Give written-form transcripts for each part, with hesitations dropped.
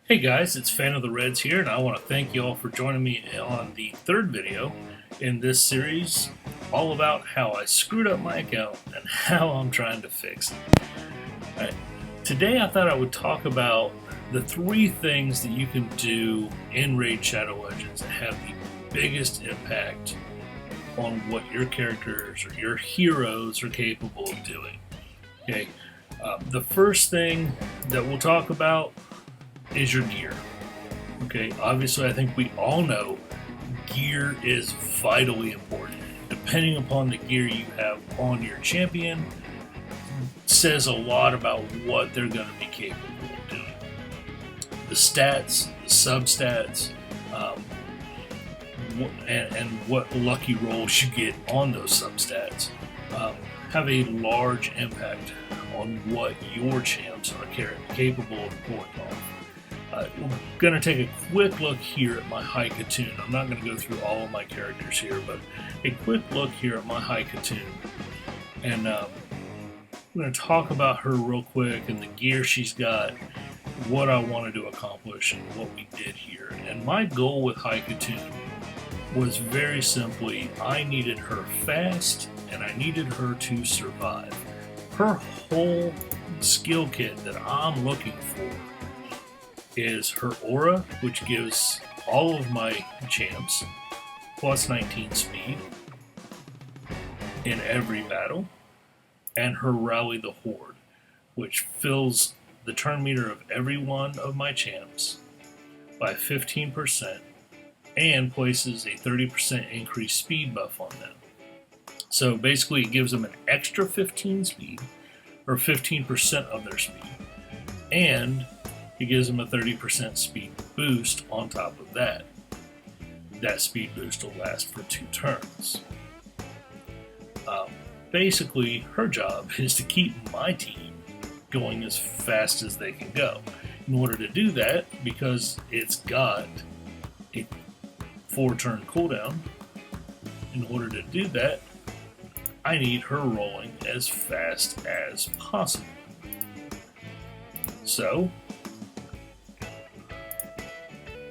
Hey guys, it's Fan of the Reds here, and I want to thank you all for joining me on the third video in this series, all about how I screwed up my account and how I'm trying to fix it. All right. Today I thought I would talk about the three things that you can do in Raid Shadow Legends that have the biggest impact on what your characters or your heroes are capable of doing. Okay, the first thing that we'll talk about is your gear. Okay, obviously I think we all know gear is vitally important. Depending upon the gear you have on your champion says a lot about what they're going to be capable of doing. The stats, the substats, and what lucky rolls you get on those substats have a large impact on what your champs are capable of pulling off. We're going to take a quick look here at my High Katoon. I'm not going to go through all of my characters here, but a quick look here at my High Katoon. And we're going to talk about her real quick and the gear she's got, what I wanted to accomplish, and what we did here. And my goal with High Katoon was very simply, I needed her fast and I needed her to survive. Her whole skill kit that I'm looking for is her aura, which gives all of my champs plus 19 speed in every battle, and her rally the horde, which fills the turn meter of every one of my champs by 15% and places a 30% increased speed buff on them. So basically it gives them an extra 15 speed, or 15% of their speed, and it gives them a 30% speed boost on top of that. That speed boost will last for 2 turns. Basically, her job is to keep my team going as fast as they can go. In order to do that, because it's got a 4-turn cooldown, in order to do that, I need her rolling as fast as possible. So,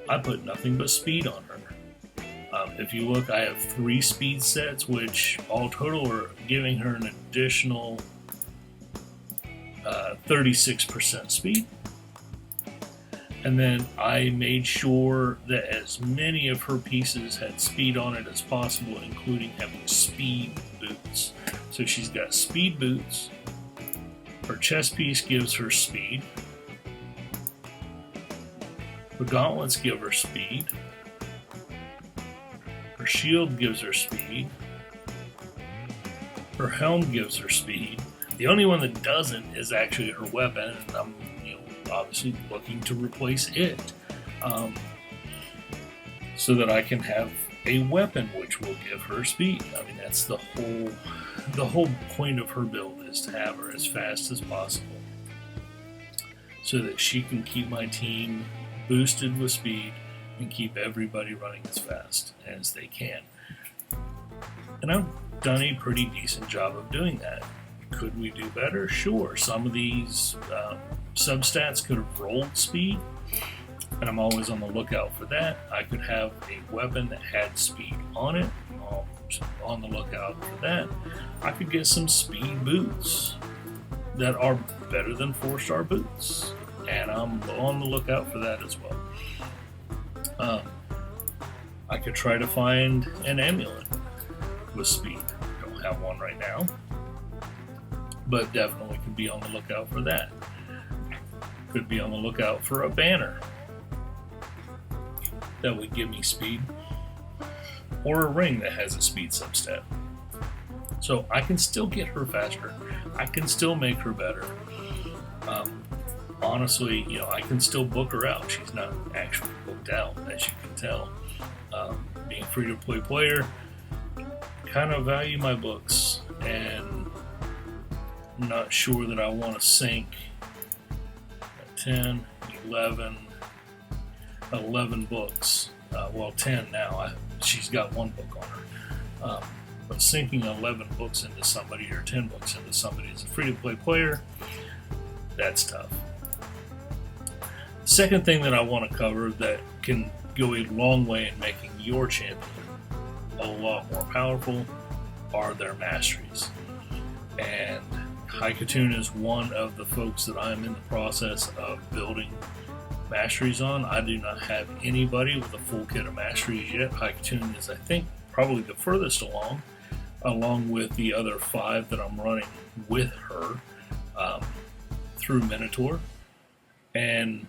I put nothing but speed on her. If you look, I have 3 speed sets, which all total are giving her an additional 36% speed. And then I made sure that as many of her pieces had speed on it as possible, including having speed boots. So she's got speed boots. Her chest piece gives her speed. Her gauntlets give her speed. Her shield gives her speed. Her helm gives her speed. The only one that doesn't is actually her weapon, and I'm obviously looking to replace it so that I can have a weapon which will give her speed. I mean, that's the whole point of her build, is to have her as fast as possible so that she can keep my team boosted with speed and keep everybody running as fast as they can. And I've done a pretty decent job of doing that. Could we do better? Sure. Some of these substats could have rolled speed, and I'm always on the lookout for that. I could have a weapon that had speed on it. On the lookout for that. I could get some speed boots that are better than 4-star boots, and I'm on the lookout for that as well. I could try to find an amulet with speed. I don't have one right now, but definitely could be on the lookout for that. Could be on the lookout for a banner that would give me speed, or a ring that has a speed substat. So I can still get her faster. I can still make her better. Honestly, I can still book her out. She's not actually booked out, as you can tell. Being a free-to-play player, kind of value my books, and I'm not sure that I want to sink 10, 11 books. 10 now. She's got 1 book on her. But sinking 11 books into somebody, or 10 books into somebody as a free-to-play player, that's tough. Second thing that I want to cover that can go a long way in making your champion a lot more powerful are their masteries. And Haikatun is one of the folks that I'm in the process of building masteries on. I do not have anybody with a full kit of masteries yet. Haikatun is, I think, probably the furthest along with the other 5 that I'm running with her through Minotaur. And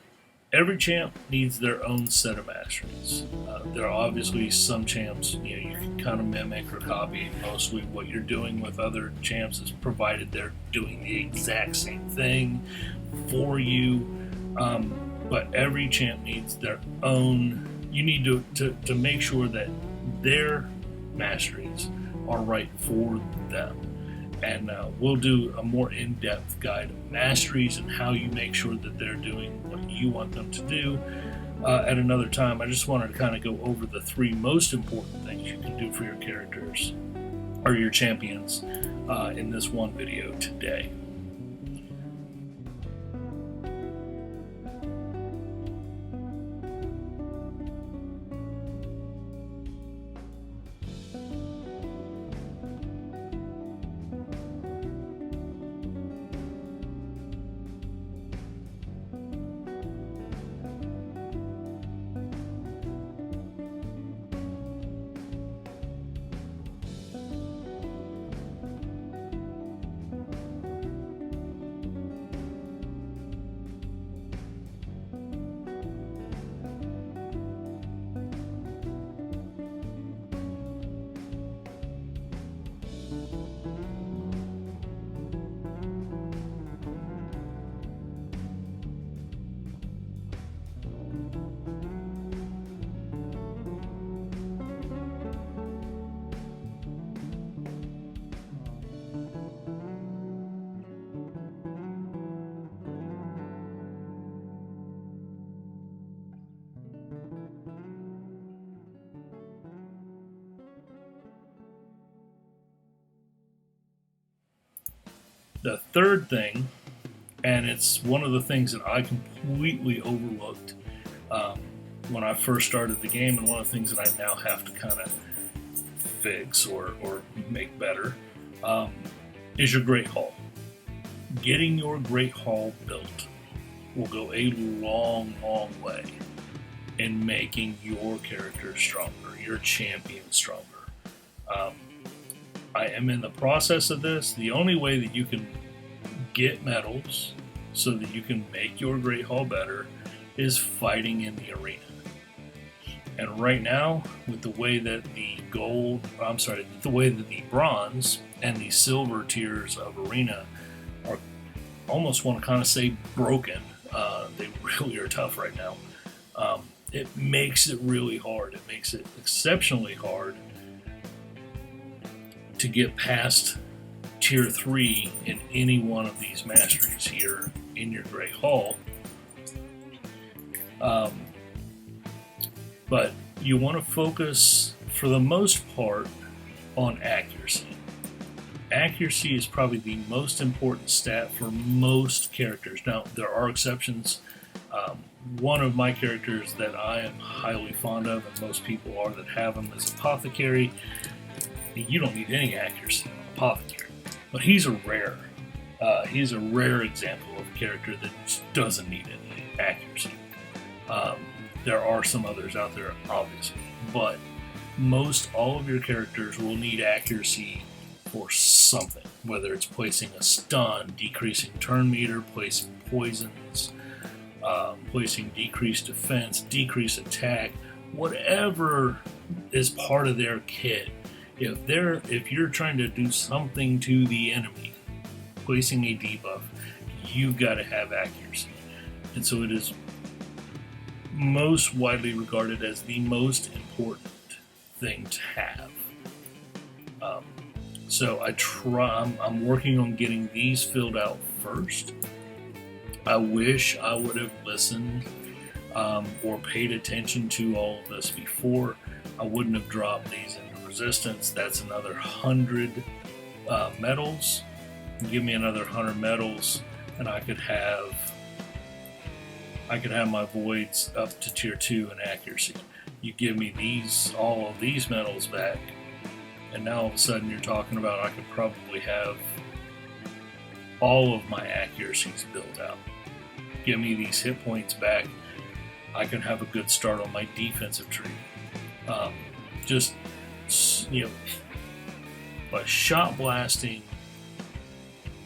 every champ needs their own set of masteries. There are obviously some champs, you can kind of mimic or copy mostly what you're doing with other champs, is provided they're doing the exact same thing for you. But every champ needs their own. You need to make sure that their masteries are right for them. And we'll do a more in-depth guide of masteries and how you make sure that they're doing what you want them to do at another time. I just wanted to kind of go over the 3 most important things you can do for your characters or your champions in this one video today. The third thing, and it's one of the things that I completely overlooked when I first started the game, and one of the things that I now have to kind of fix or make better, is your Great Hall. Getting your Great Hall built will go a long, long way in making your character stronger, your champion stronger. I am in the process of this. The only way that you can get medals so that you can make your Great Hall better is fighting in the arena. And right now, with the way that the bronze and the silver tiers of arena are, almost want to kind of say, broken. They really are tough right now. It makes it really hard. It makes it exceptionally hard to get past tier 3 in any one of these masteries here in your Great Hall. But you want to focus, for the most part, on accuracy. Accuracy is probably the most important stat for most characters. Now, there are exceptions. One of my characters that I am highly fond of, and most people are that have him, is Apothecary. You don't need any accuracy on Apothecary, but he's a rare example of a character that just doesn't need any accuracy. There are some others out there, obviously, but most all of your characters will need accuracy for something, whether it's placing a stun, decreasing turn meter, placing poisons, placing decreased defense, decreased attack, whatever is part of their kit. If you're trying to do something to the enemy, placing a debuff, you've got to have accuracy. And so it is most widely regarded as the most important thing to have. So I'm working on getting these filled out first. I wish I would have listened or paid attention to all of this before. I wouldn't have dropped these into resistance. That's another 100 medals. Give me another 100 medals and I could have I can have my voids up to tier 2 in accuracy. You give me all of these metals back, and now all of a sudden you're talking about I could probably have all of my accuracies built out. Give me these hit points back, I can have a good start on my defensive tree. Just, by shot blasting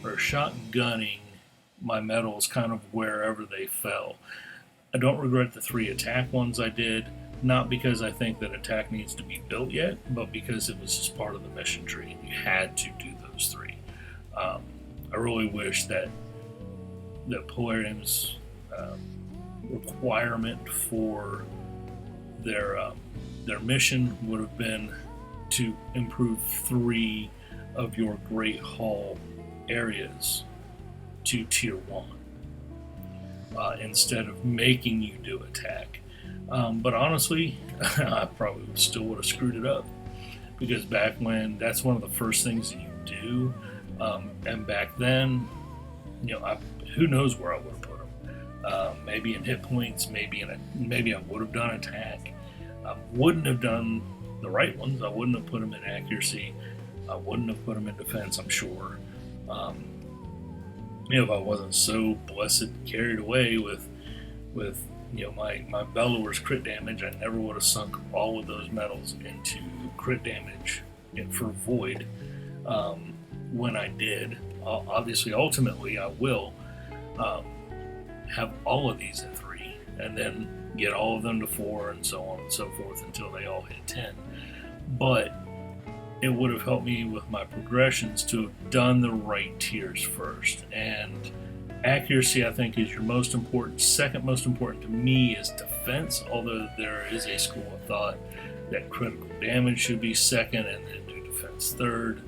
or shot gunning my metals kind of wherever they fell. I don't regret the 3 attack ones I did, not because I think that attack needs to be built yet, but because it was just part of the mission tree and you had to do those 3. I really wish that Polarium's requirement for their mission would have been to improve 3 of your Great Hall areas to tier 1 instead of making you do attack. But honestly, I probably still would have screwed it up, because back when that's one of the first things that you do, and back then, who knows where I would have put them? Maybe in hit points, maybe I would have done attack. I wouldn't have done the right ones. I wouldn't have put them in accuracy. I wouldn't have put them in defense, I'm sure. If I wasn't so blessed carried away with my Bellower's crit damage, I never would have sunk all of those metals into crit damage for Void when I did. Obviously, ultimately, I will have all of these at 3, and then get all of them to 4, and so on and so forth until they all hit 10. But it would have helped me with my progressions to have done the right tiers first. And accuracy, I think, is your most important. Second most important to me is defense, although there is a school of thought that critical damage should be second and then do defense third.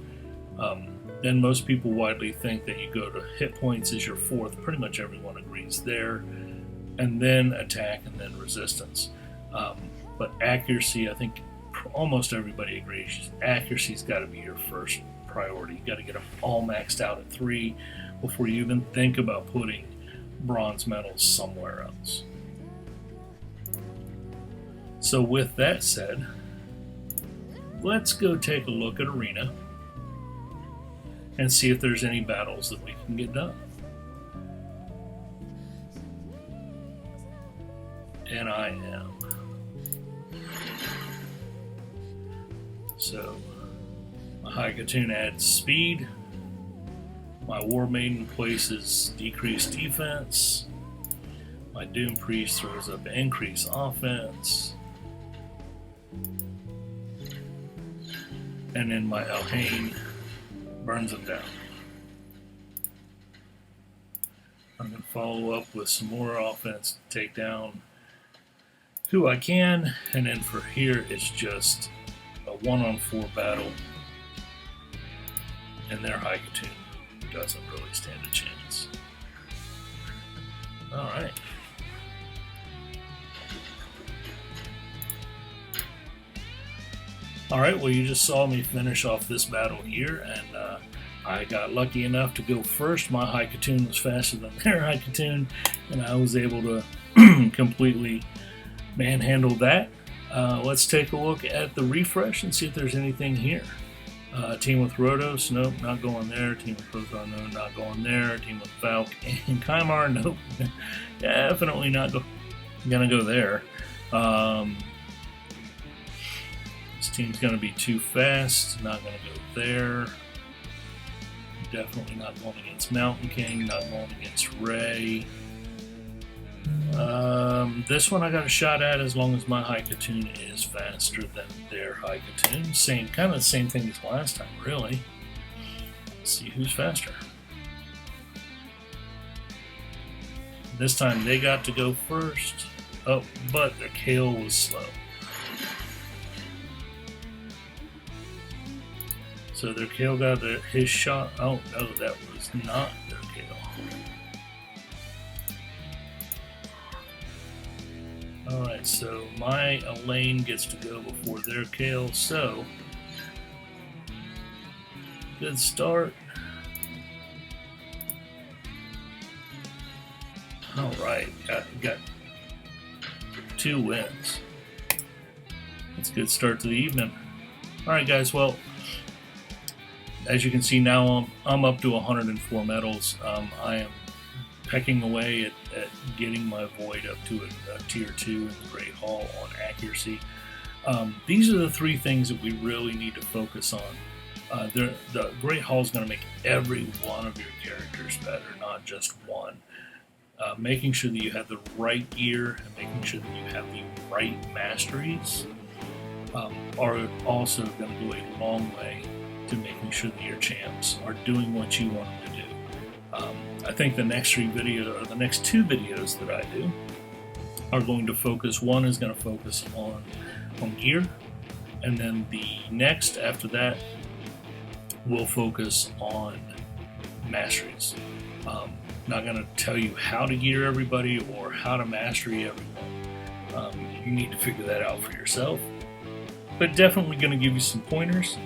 Then most people widely think that you go to hit points as your 4th. Pretty much everyone agrees there. And then attack, and then resistance. But accuracy, I think almost everybody agrees. Accuracy's got to be your first priority. You got to get them all maxed out at 3 before you even think about putting bronze medals somewhere else. So with that said, let's go take a look at Arena and see if there's any battles that we can get done. And I am. So, my High Katoon adds speed. My War Maiden places decreased defense. My Doom Priest throws up increased offense. And then my Elhain burns them down. I'm going to follow up with some more offense to take down who I can, and then for here it's just a 1-on-4 battle, and their High Katoon doesn't really stand a chance. Alright. Alright, well, you just saw me finish off this battle here, and I got lucky enough to go first. My High Katoon was faster than their High Katoon, and I was able to completely manhandle that. Let's take a look at the refresh and see if there's anything here. Team with Rhodos, nope, not going there. Team with Proton, no, not going there. Team with Valk and Kymar, nope, definitely not gonna go there. This team's gonna be too fast, not gonna go there. Definitely not going against Mountain King, not going against Ray. This one I got a shot at as long as my High Katoon is faster than their High Katoon. Kind of the same thing as last time, really. Let's see who's faster. This time they got to go first. Oh, but their Kale was slow. So their Kale got his shot. Oh no, that was not their Kale. Alright, so my Elaine gets to go before their Kale, so good start. All right, got 2 wins. That's a good start to the evening. All right, guys. Well, as you can see now, I'm up to 104 medals. I am pecking away at getting my void up to a tier 2 in the Great Hall on accuracy. These are the 3 things that we really need to focus on. The Great Hall is going to make every one of your characters better, not just one. Making sure that you have the right gear and making sure that you have the right masteries are also going to go a long way to making sure that your champs are doing what you want them to do. I think the next 2 videos that I do are going to focus. One is going to focus on gear, and then the next after that will focus on masteries. Not going to tell you how to gear everybody or how to mastery everyone. You need to figure that out for yourself. But definitely going to give you some pointers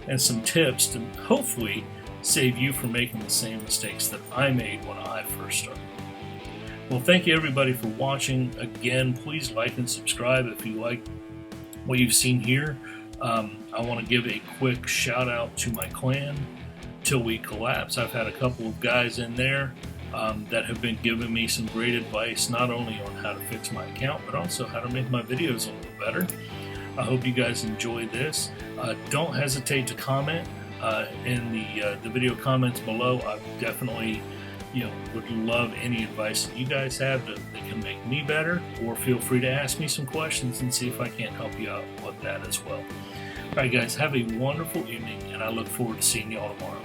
and some tips to hopefully save you from making the same mistakes that I made when I first started. Well, thank you everybody for watching. Again, please like and subscribe if you like what you've seen here. I want to give a quick shout out to my clan, Till We Collapse. I've had a couple of guys in there that have been giving me some great advice, not only on how to fix my account, but also how to make my videos a little better. I hope you guys enjoyed this. Don't hesitate to comment in the video comments below. I definitely would love any advice that you guys have that can make me better, or feel free to ask me some questions and see if I can't help you out with that as well. Alright guys, have a wonderful evening, and I look forward to seeing you all tomorrow.